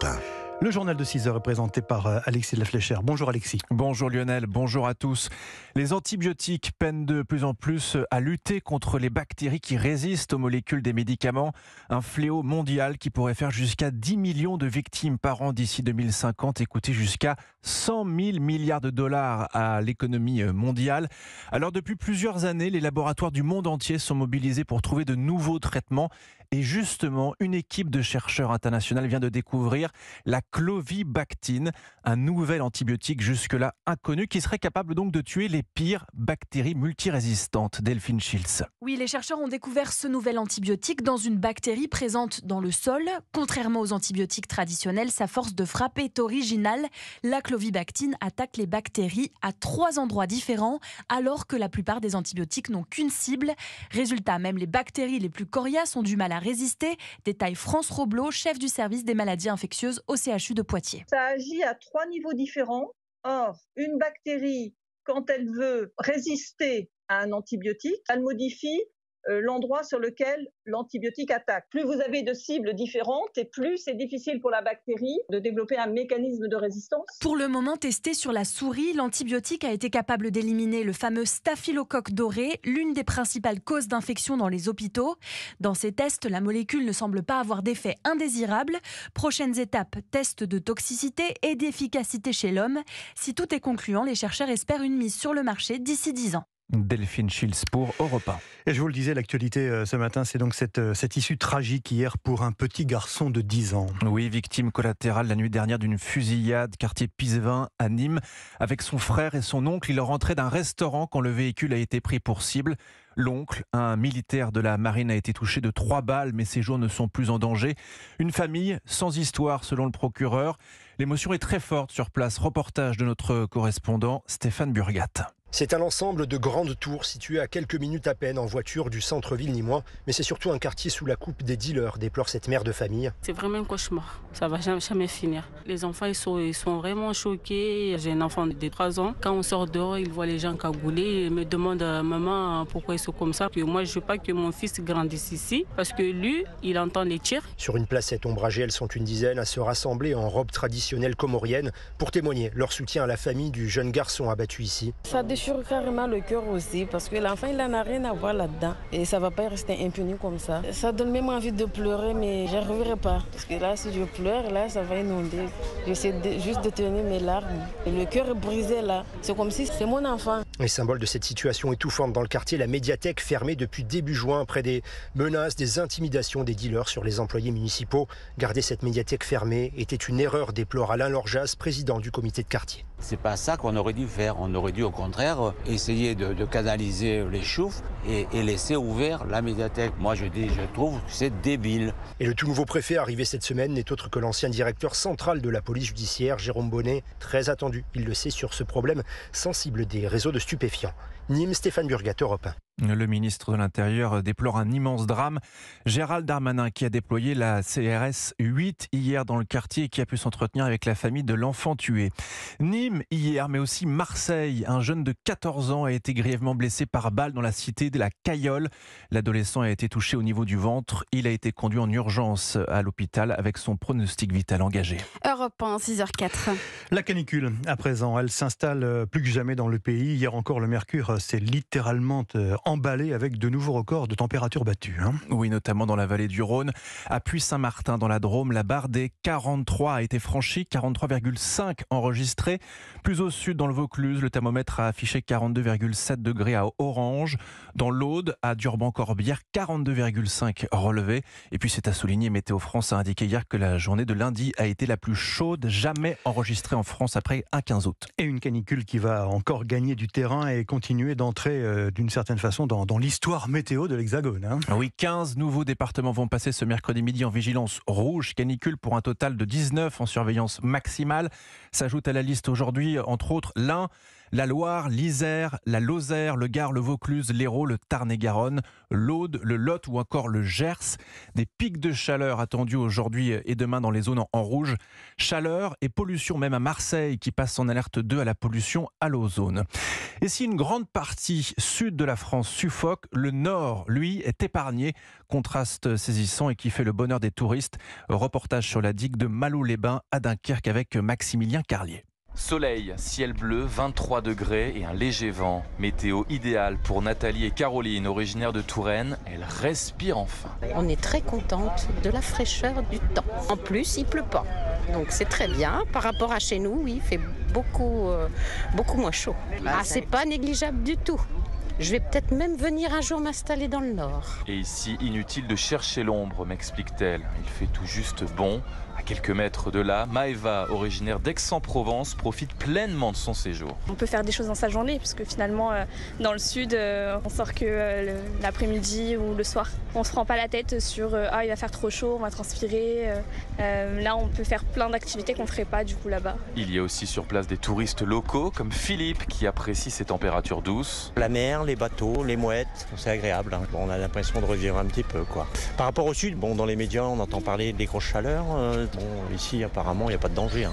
Europe 1. Le journal de 6 heures est présenté par Alexis de la Fléchère. Bonjour Alexis. Bonjour Lionel, bonjour à tous. Les antibiotiques peinent de plus en plus à lutter contre les bactéries qui résistent aux molécules des médicaments. Un fléau mondial qui pourrait faire jusqu'à 10 millions de victimes par an d'ici 2050 et coûter jusqu'à 100 000 milliards de dollars à l'économie mondiale. Alors depuis plusieurs années, les laboratoires du monde entier sont mobilisés pour trouver de nouveaux traitements. Et justement, une équipe de chercheurs internationaux vient de découvrir la clovibactine, un nouvel antibiotique jusque-là inconnu qui serait capable donc de tuer les pires bactéries multirésistantes. Delphine Schiltz. Oui, les chercheurs ont découvert ce nouvel antibiotique dans une bactérie présente dans le sol. Contrairement aux antibiotiques traditionnels, sa force de frappe est originale. La clovibactine attaque les bactéries à 3 endroits différents, alors que la plupart des antibiotiques n'ont qu'une cible. Résultat, même les bactéries les plus coriaces ont du mal à résister. Détaille France Roblot, chef du service des maladies infectieuses au CHU de Poitiers. Ça agit à 3 niveaux différents. Or, une bactérie, quand elle veut résister à un antibiotique, elle modifie l'endroit sur lequel l'antibiotique attaque. Plus vous avez de cibles différentes et plus c'est difficile pour la bactérie de développer un mécanisme de résistance. Pour le moment testé sur la souris, l'antibiotique a été capable d'éliminer le fameux staphylocoque doré, l'une des principales causes d'infection dans les hôpitaux. Dans ces tests, la molécule ne semble pas avoir d'effet indésirable. Prochaines étapes, tests de toxicité et d'efficacité chez l'homme. Si tout est concluant, les chercheurs espèrent une mise sur le marché d'ici 10 ans. Delphine Schiltz pour Europe 1. Et je vous le disais, l'actualité ce matin, c'est donc cette issue tragique hier pour un petit garçon de 10 ans. Oui, victime collatérale la nuit dernière d'une fusillade, quartier Pisevin à Nîmes. Avec son frère et son oncle, il rentrait d'un restaurant quand le véhicule a été pris pour cible. L'oncle, un militaire de la marine, a été touché de 3 balles, mais ses jours ne sont plus en danger. Une famille sans histoire, selon le procureur. L'émotion est très forte sur place. Reportage de notre correspondant Stéphane Burgat. C'est un ensemble de grandes tours situées à quelques minutes à peine en voiture du centre-ville nîmois. Mais c'est surtout un quartier sous la coupe des dealers, déplore cette mère de famille. C'est vraiment un cauchemar. Ça va jamais finir. Les enfants, ils sont vraiment choqués. J'ai un enfant de 3 ans. Quand on sort dehors, il voit les gens cagoulés. Il me demande maman pourquoi ils sont comme ça. Moi, je veux pas que mon fils grandisse ici parce que lui, il entend les tirs. Sur une placette ombragée, elles sont une dizaine à se rassembler en robe traditionnelle comorienne pour témoigner leur soutien à la famille du jeune garçon abattu ici. Ça déchire carrément le cœur aussi parce que l'enfant il n'en a rien à voir là-dedans et ça va pas rester impuni comme ça. Ça donne même envie de pleurer mais je n'arriverai pas parce que là si je pleure là ça va inonder. J'essaie juste de tenir mes larmes et le cœur est brisé là. C'est comme si c'est mon enfant. Et symbole de cette situation étouffante dans le quartier, la médiathèque fermée depuis début juin après des menaces, des intimidations des dealers sur les employés municipaux. Garder cette médiathèque fermée était une erreur, déplore Alain Lorjas, président du comité de quartier. C'est pas ça qu'on aurait dû faire. On aurait dû au contraire essayer de canaliser les choufs et laisser ouvert la médiathèque. Moi je trouve que c'est débile. Et le tout nouveau préfet arrivé cette semaine n'est autre que l'ancien directeur central de la police judiciaire, Jérôme Bonnet, très attendu, il le sait, sur ce problème sensible des réseaux de stupéfiants. Nîmes, Stéphane Burgat, Europe 1. Le ministre de l'Intérieur déplore un immense drame. Gérald Darmanin qui a déployé la CRS 8 hier dans le quartier et qui a pu s'entretenir avec la famille de l'enfant tué. Nîmes hier, mais aussi Marseille. Un jeune de 14 ans a été grièvement blessé par balle dans la cité de la Cayolle. L'adolescent a été touché au niveau du ventre. Il a été conduit en urgence à l'hôpital avec son pronostic vital engagé. Europe 1, 6h04. La canicule, à présent, elle s'installe plus que jamais dans le pays. Hier encore, le mercure s'est littéralement emballé avec de nouveaux records de température battue. Oui, notamment dans la vallée du Rhône. À Puy-Saint-Martin, dans la Drôme, la barre des 43 a été franchie, 43,5 enregistrés. Plus au sud, dans le Vaucluse, le thermomètre a affiché 42,7 degrés à Orange. Dans l'Aude, à Durban-Corbière, 42,5 relevés. Et puis c'est à souligner, Météo France a indiqué hier que la journée de lundi a été la plus chaude jamais enregistrée en France après un 15 août. Et une canicule qui va encore gagner du terrain et continuer d'entrer d'une certaine façon dans l'histoire météo de l'Hexagone. Oui, 15 nouveaux départements vont passer ce mercredi midi en vigilance rouge canicule pour un total de 19 en surveillance maximale. S'ajoute à la liste aujourd'hui, entre autres, l'Ain, La Loire, l'Isère, la Lozère, le Gard, le Vaucluse, l'Hérault, le Tarn-et-Garonne, l'Aude, le Lot ou encore le Gers. Des pics de chaleur attendus aujourd'hui et demain dans les zones en rouge. Chaleur et pollution même à Marseille qui passe en alerte 2 à la pollution à l'ozone. Et si une grande partie sud de la France suffoque, le nord, lui, est épargné. Contraste saisissant et qui fait le bonheur des touristes. Reportage sur la digue de Malo-les-Bains à Dunkerque avec Maximilien Carlier. Soleil, ciel bleu, 23 degrés et un léger vent. Météo idéale pour Nathalie et Caroline, originaires de Touraine. Elles respirent enfin. On est très contente de la fraîcheur du temps. En plus, il pleut pas. Donc c'est très bien. Par rapport à chez nous, oui, il fait beaucoup moins chaud. C'est pas négligeable du tout. Je vais peut-être même venir un jour m'installer dans le nord. Et ici, inutile de chercher l'ombre, m'explique-t-elle. Il fait tout juste bon. À quelques mètres de là, Maëva, originaire d'Aix-en-Provence, profite pleinement de son séjour. On peut faire des choses dans sa journée, parce que finalement, dans le sud, on sort que l'après-midi ou le soir. On ne se prend pas la tête sur il va faire trop chaud, on va transpirer. Là, on peut faire plein d'activités qu'on ne ferait pas du coup là-bas. Il y a aussi sur place des touristes locaux, comme Philippe, qui apprécie ces températures douces. La mer, les bateaux, les mouettes, c'est agréable. On a l'impression de revivre un petit peu, quoi. Par rapport au sud, dans les médias, on entend parler des grosses chaleurs. Ici, apparemment, il n'y a pas de danger.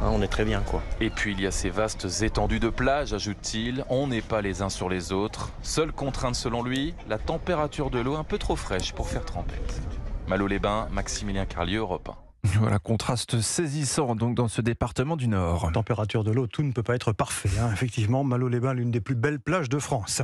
On est très bien, quoi. Et puis, il y a ces vastes étendues de plage, ajoute-t-il. On n'est pas les uns sur les autres. Seule contrainte, selon lui, la température de l'eau un peu trop fraîche pour faire trempette. Malo-les-Bains, Maximilien Carlier, Europe 1. Voilà, contraste saisissant donc dans ce département du Nord. Température de l'eau, tout ne peut pas être parfait. Effectivement, Malo-les-Bains, l'une des plus belles plages de France.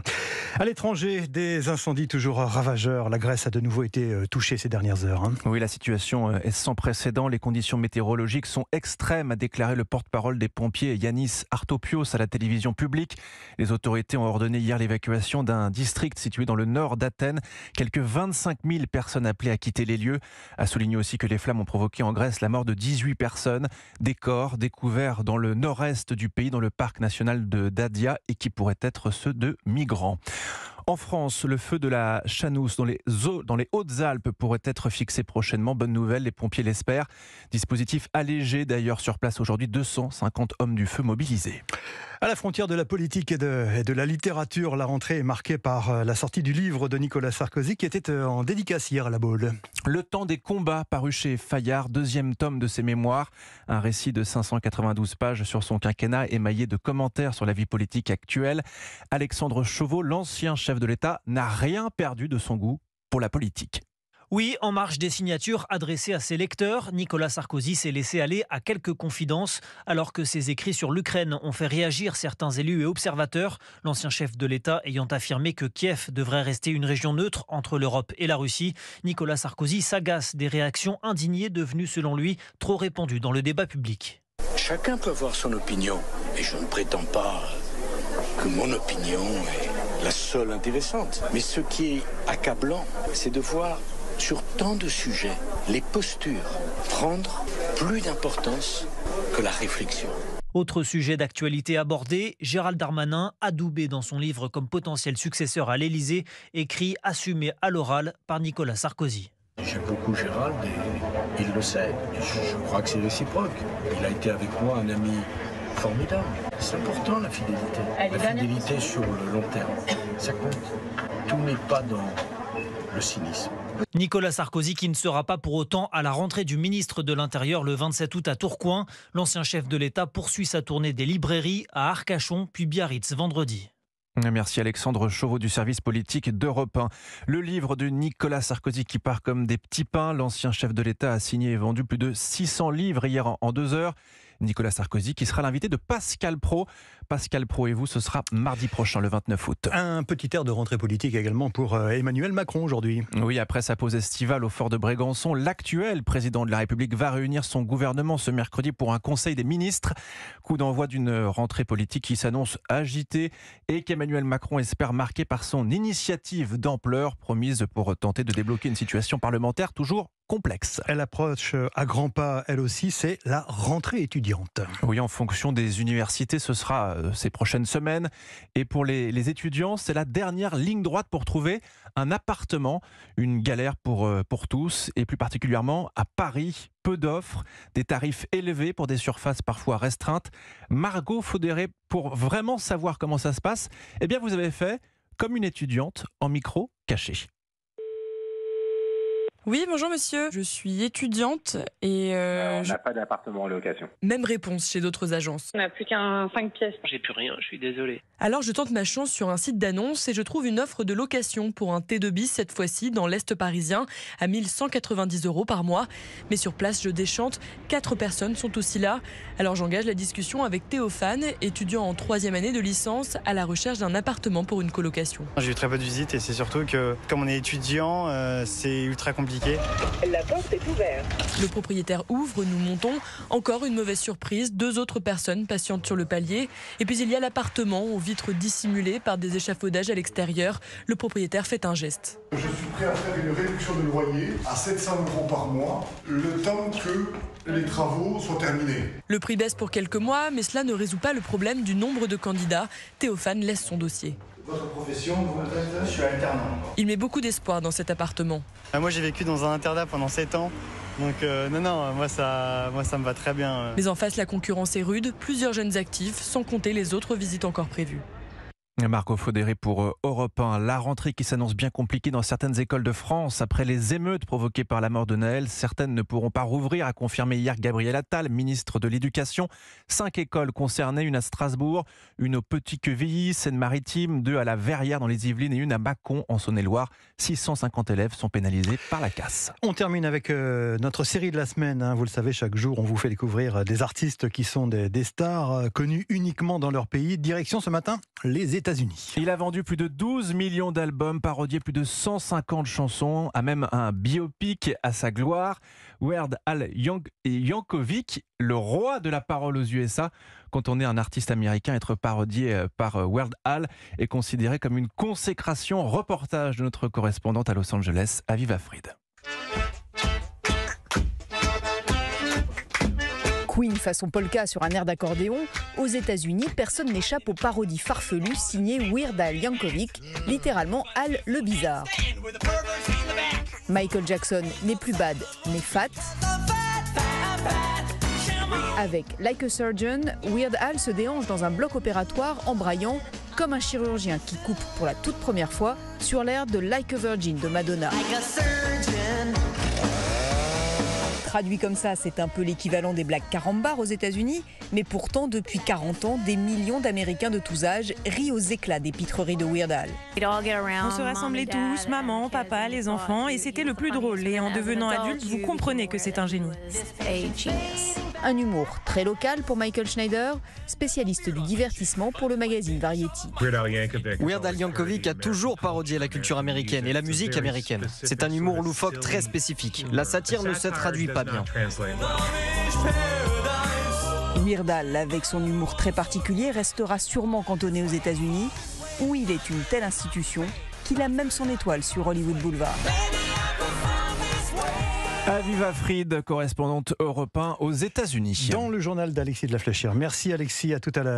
À l'étranger, des incendies toujours ravageurs. La Grèce a de nouveau été touchée ces dernières heures. Oui, la situation est sans précédent. Les conditions météorologiques sont extrêmes, a déclaré le porte-parole des pompiers Yannis Artopios à la télévision publique. Les autorités ont ordonné hier l'évacuation d'un district situé dans le nord d'Athènes. Quelques 25 000 personnes appelées à quitter les lieux. A souligné aussi que les flammes ont provoqué en Grèce la mort de 18 personnes. Des corps découverts dans le nord-est du pays, dans le parc national de Dadia, et qui pourraient être ceux de migrants. En France, le feu de la Chanousse dans les Hautes-Alpes pourrait être fixé prochainement. Bonne nouvelle, les pompiers l'espèrent. Dispositif allégé d'ailleurs sur place aujourd'hui, 250 hommes du feu mobilisés. À la frontière de la politique et de la littérature, la rentrée est marquée par la sortie du livre de Nicolas Sarkozy qui était en dédicace hier à la Baule. Le temps des combats, paru chez Fayard, deuxième tome de ses mémoires. Un récit de 592 pages sur son quinquennat émaillé de commentaires sur la vie politique actuelle. Alexandre Chauveau, l'ancien chef de l'État, n'a rien perdu de son goût pour la politique. Oui, en marge des signatures adressées à ses lecteurs, Nicolas Sarkozy s'est laissé aller à quelques confidences. Alors que ses écrits sur l'Ukraine ont fait réagir certains élus et observateurs, l'ancien chef de l'État ayant affirmé que Kiev devrait rester une région neutre entre l'Europe et la Russie, Nicolas Sarkozy s'agace des réactions indignées devenues selon lui trop répandues dans le débat public. Chacun peut avoir son opinion et je ne prétends pas que mon opinion est la seule intéressante. Mais ce qui est accablant, c'est de voir sur tant de sujets, les postures prendre plus d'importance que la réflexion. Autre sujet d'actualité abordé, Gérald Darmanin, adoubé dans son livre comme potentiel successeur à l'Élysée, écrit assumé à l'oral par Nicolas Sarkozy. J'aime beaucoup Gérald et il le sait. Je crois que c'est réciproque. Il a été avec moi un ami formidable. C'est important la fidélité. La fidélité sur le long terme, ça compte. Tout n'est pas dans le cynisme. Nicolas Sarkozy qui ne sera pas pour autant à la rentrée du ministre de l'Intérieur le 27 août à Tourcoing. L'ancien chef de l'État poursuit sa tournée des librairies à Arcachon puis Biarritz vendredi. Merci Alexandre Chauveau du service politique d'Europe 1. Le livre de Nicolas Sarkozy qui part comme des petits pains. L'ancien chef de l'État a signé et vendu plus de 600 livres hier en 2 heures. Nicolas Sarkozy qui sera l'invité de Pascal Praud. Pascal Praud et vous, ce sera mardi prochain, le 29 août. Un petit air de rentrée politique également pour Emmanuel Macron aujourd'hui. Oui, après sa pause estivale au fort de Brégançon, l'actuel président de la République va réunir son gouvernement ce mercredi pour un conseil des ministres. Coup d'envoi d'une rentrée politique qui s'annonce agitée et qu'Emmanuel Macron espère marquer par son initiative d'ampleur promise pour tenter de débloquer une situation parlementaire toujours complexe. Elle approche à grands pas, elle aussi, c'est la rentrée étudiante. Oui, en fonction des universités, ce sera ces prochaines semaines. Et pour les étudiants, c'est la dernière ligne droite pour trouver un appartement. Une galère pour tous, et plus particulièrement à Paris. Peu d'offres, des tarifs élevés pour des surfaces parfois restreintes. Margot Faudéré, pour vraiment savoir comment ça se passe, eh bien vous avez fait comme une étudiante en micro caché. Oui, bonjour monsieur, je suis étudiante et on n'a pas d'appartement en location. Même réponse chez d'autres agences. On n'a plus qu'un 5 pièces. J'ai plus rien, je suis désolé. Alors je tente ma chance sur un site d'annonce et je trouve une offre de location pour un T2 bis cette fois-ci dans l'Est parisien à 1 190 € par mois. Mais sur place, je déchante, 4 personnes sont aussi là. Alors j'engage la discussion avec Théophane, étudiant en 3e année de licence à la recherche d'un appartement pour une colocation. J'ai eu très peu de visites et c'est surtout que comme on est étudiant, c'est ultra compliqué. La porte est ouverte. Le propriétaire ouvre, nous montons. Encore une mauvaise surprise, 2 autres personnes patientent sur le palier. Et puis il y a l'appartement aux vitres dissimulées par des échafaudages à l'extérieur. Le propriétaire fait un geste. Je suis prêt à faire une réduction de loyer à 700 € par mois, le temps que les travaux soient terminés. Le prix baisse pour quelques mois, mais cela ne résout pas le problème du nombre de candidats. Théophane laisse son dossier. Votre profession, vous êtes... Je suis alternant. Il met beaucoup d'espoir dans cet appartement. Moi j'ai vécu dans un internat pendant 7 ans, donc moi ça me va très bien. Mais en face, la concurrence est rude, plusieurs jeunes actifs, sans compter les autres visites encore prévues. Margot Faudéré pour Europe 1. La rentrée qui s'annonce bien compliquée dans certaines écoles de France. Après les émeutes provoquées par la mort de Naël, certaines ne pourront pas rouvrir, a confirmé hier Gabriel Attal, ministre de l'Éducation. 5 écoles concernées, une à Strasbourg, une au Petit-Quevilly, Seine-Maritime, 2 à la Verrière dans les Yvelines et une à Mâcon en Saône-et-Loire. 650 élèves sont pénalisés par la casse. On termine avec notre série de la semaine. Vous le savez, chaque jour, on vous fait découvrir des artistes qui sont des stars connus uniquement dans leur pays. Direction ce matin, les États-Unis. Il a vendu plus de 12 millions d'albums, parodié plus de 150 chansons, a même un biopic à sa gloire. Weird Al Yankovic, le roi de la parole aux USA. Quand on est un artiste américain, être parodié par Weird Al est considéré comme une consécration. Reportage de notre correspondante à Los Angeles, Aviva Fried. Queen façon polka sur un air d'accordéon, aux États-Unis, personne n'échappe aux parodies farfelues signées Weird Al Yankovic, littéralement Al le bizarre. Michael Jackson n'est plus bad, mais fat. Avec Like a Surgeon, Weird Al se déhanche dans un bloc opératoire en braillant comme un chirurgien qui coupe pour la toute première fois sur l'air de Like a Virgin de Madonna. Traduit comme ça, c'est un peu l'équivalent des blagues carambars aux États-Unis, mais pourtant, depuis 40 ans, des millions d'Américains de tous âges rient aux éclats des pitreries de Weird Al. On se rassemblait tous, maman, papa, les enfants, et c'était le plus drôle. Et en devenant adulte, vous comprenez que c'est un génie. Un humour très local pour Michael Schneider, spécialiste du divertissement pour le magazine Variety. Weird Al Yankovic a toujours parodié la culture américaine et la musique américaine. C'est un humour loufoque très spécifique. La satire ne se traduit pas bien. Weird Al, avec son humour très particulier, restera sûrement cantonné aux États-Unis, où il est une telle institution qu'il a même son étoile sur Hollywood Boulevard. Aviva Fried, correspondante Europe 1 aux États-Unis. Dans le journal d'Alexis de la Fléchère. Merci Alexis, à tout à l'heure.